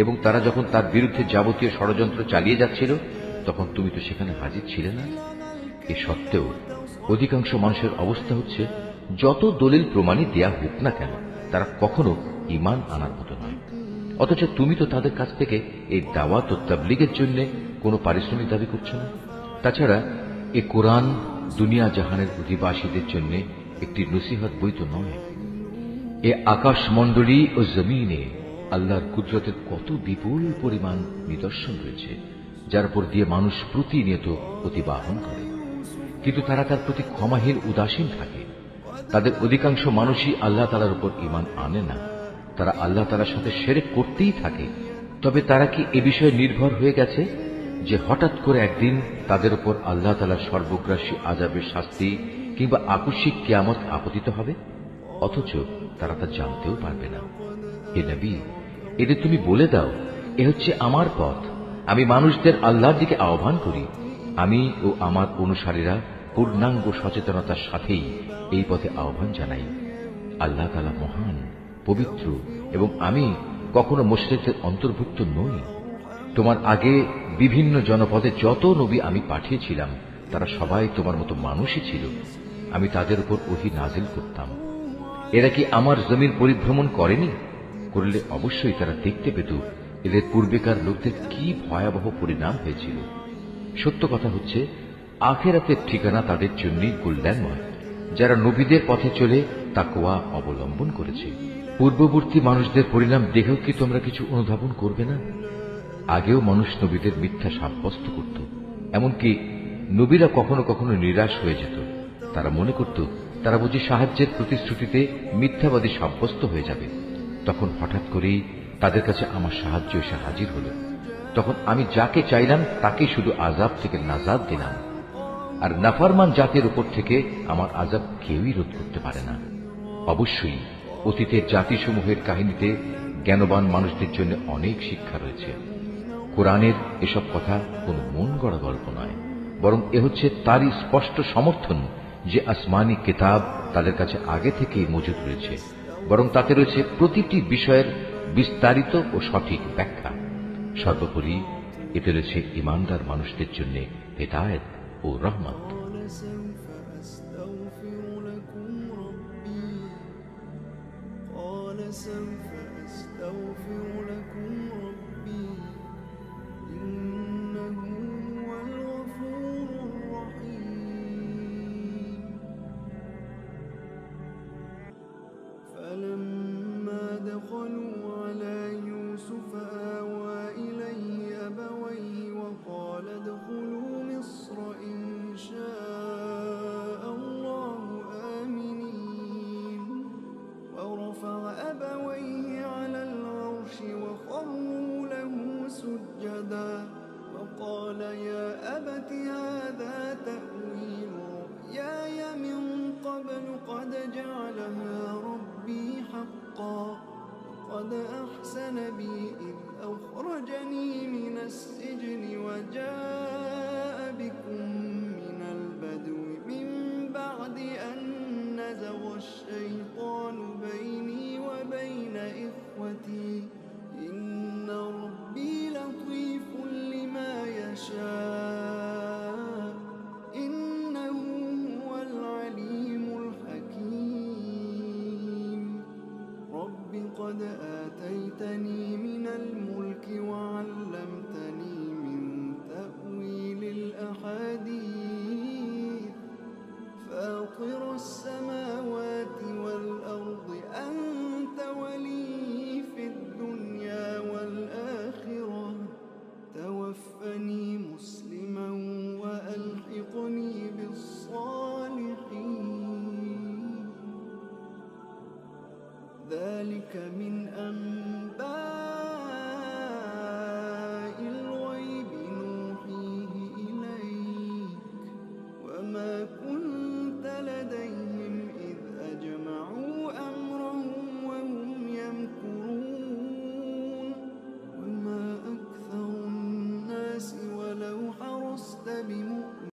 এবং তারা যখন তার বিরুদ্ধে যাবতীয় ষড়যন্ত্র চালিয়ে যাচ্ছিল, তখন তুমি তো সেখানে হাজির ছিলে না। এ সত্ত্বেও অধিকাংশ মানুষের অবস্থা হচ্ছে, যত দলিল প্রমাণই দেয়া হোক না কেন, তারা কখনো ঈমান আনার মতো নয়। অথচ তুমি তো তাদের কাছ থেকে এই দাওয়াত ও তাবলীগের জন্য কোনো পারিশ্রমিক দাবি করছো না। তাছাড়া এ কোরআন দুনিয়া জাহানের অধিবাসীদের জন্য একটি নসিহত বই তো নয়। এ আকাশমণ্ডলী ও জমিনে আল্লাহর কুদরতের কত বিপুল পরিমাণ নিদর্শন রয়েছে, যার উপর দিয়ে মানুষ প্রতিনিয়ত অতিবাহন করে, কিন্তু তারা তার প্রতি ক্ষমাহীন উদাসীন থাকে। তাদের অধিকাংশ মানুষই আল্লাহ তাআলার উপর ঈমান আনে না। তারা আল্লাহ তাআলার সাথে শিরক করতেই থাকে। তবে তারা কি এ বিষয়ে নির্ভর হয়ে গেছে যে হঠাৎ করে একদিন তাদের উপর আল্লাহ তাআলার সর্বগ্রাসী আযাবের শাস্তি কিংবা আকস্মিক কিয়ামত আপতিত হবে? অথচ তারা তা জানতেও পারবে না। হে নবী, এদের তুমি বলে দাও, এ হচ্ছে আমার পথ, আমি মানুষদের আল্লাহর দিকে আহ্বান করি। আমি ও আমার অনুসারীরা পূর্ণাঙ্গ সচেতনতার সাথেই এই পথে আহ্বান জানাই। আল্লাহ তাআলা মহান, পবিত্র এবং আমি কখনো মুশরিকদের অন্তর্ভুক্ত নই। তোমার আগে বিভিন্ন জনপদে যত নবী আমি পাঠিয়েছিলাম, তারা সবাই তোমার মতো মানুষই ছিল। আমি তাদের উপর ওহী নাজিল করতাম। এরা কি আমার জমির পরিভ্রমণ করেনি? করলে অবশ্যই তারা দেখতে পেত এদের পূর্বেকার লোকদের কি ভয়াবহ পরিণাম হয়েছিল। সত্য কথা হচ্ছে, আখিরাতের ঠিকানা তাদের জন্যই কল্যাণময়, যারা নবীদের পথে চলে তাকওয়া অবলম্বন করেছে। পূর্ববর্তী মানুষদের পরিণাম দেখেও কি তোমরা কিছু অনুধাবন করবে না? আগেও মানুষ নবীদের মিথ্যা সাব্যস্ত করত। এমনকি নবীরা কখনো কখনো নিরাশ হয়ে যেত। তারা মনে করত তারা বুঝি সাহায্যের প্রতিশ্রুতিতে মিথ্যাবাদী সাব্যস্ত হয়ে যাবে। তখন হঠাৎ করেই তাদের কাছে আমার সাহায্য এসে হাজির হল। তখন আমি যাকে চাইলাম তাকে শুধু আযাব থেকে নাজাত দিলাম, আর নাফরমান জাতির উপর থেকে আমার আযাব কেউই রোধ করতে পারে না। অবশ্যই অতীতের জাতিসমূহের কাহিনীতে জ্ঞানবান মানুষদের জন্য অনেক শিক্ষা রয়েছে। কোরআনের এসব কথা কোন মন গড়া গল্প নয়, বরং এ হচ্ছে তারই স্পষ্ট সমর্থন যে আসমানি কিতাব তাদের কাছে আগে থেকেই মজুদ রয়েছে, বরং তাতে রয়েছে প্রতিটি বিষয়ের বিস্তারিত ও সঠিক ব্যাখ্যা। সর্বোপরি এতে রয়েছে ঈমানদার মানুষদের জন্য হিদায়াত ও রহমত। وقال يا أبت هذا تأويل رؤياي من قبل قد جعلها ربي حقا وقد أحسن بي إذ أخرجني من السجن وجاء بكم من البدو من بعد أن نزغ الشيطان بيني وبين إخوتي إن ربي لطيف لما يشاء إنه هو العليم الحكيم قد آتيتني من الملك وعلمتني من تأويل الأحاديث فاطر السماوات والأرض أنت ولي في الدنيا والآخرة توفني مسلما وألحقني بالصالحين ذلك من أنباء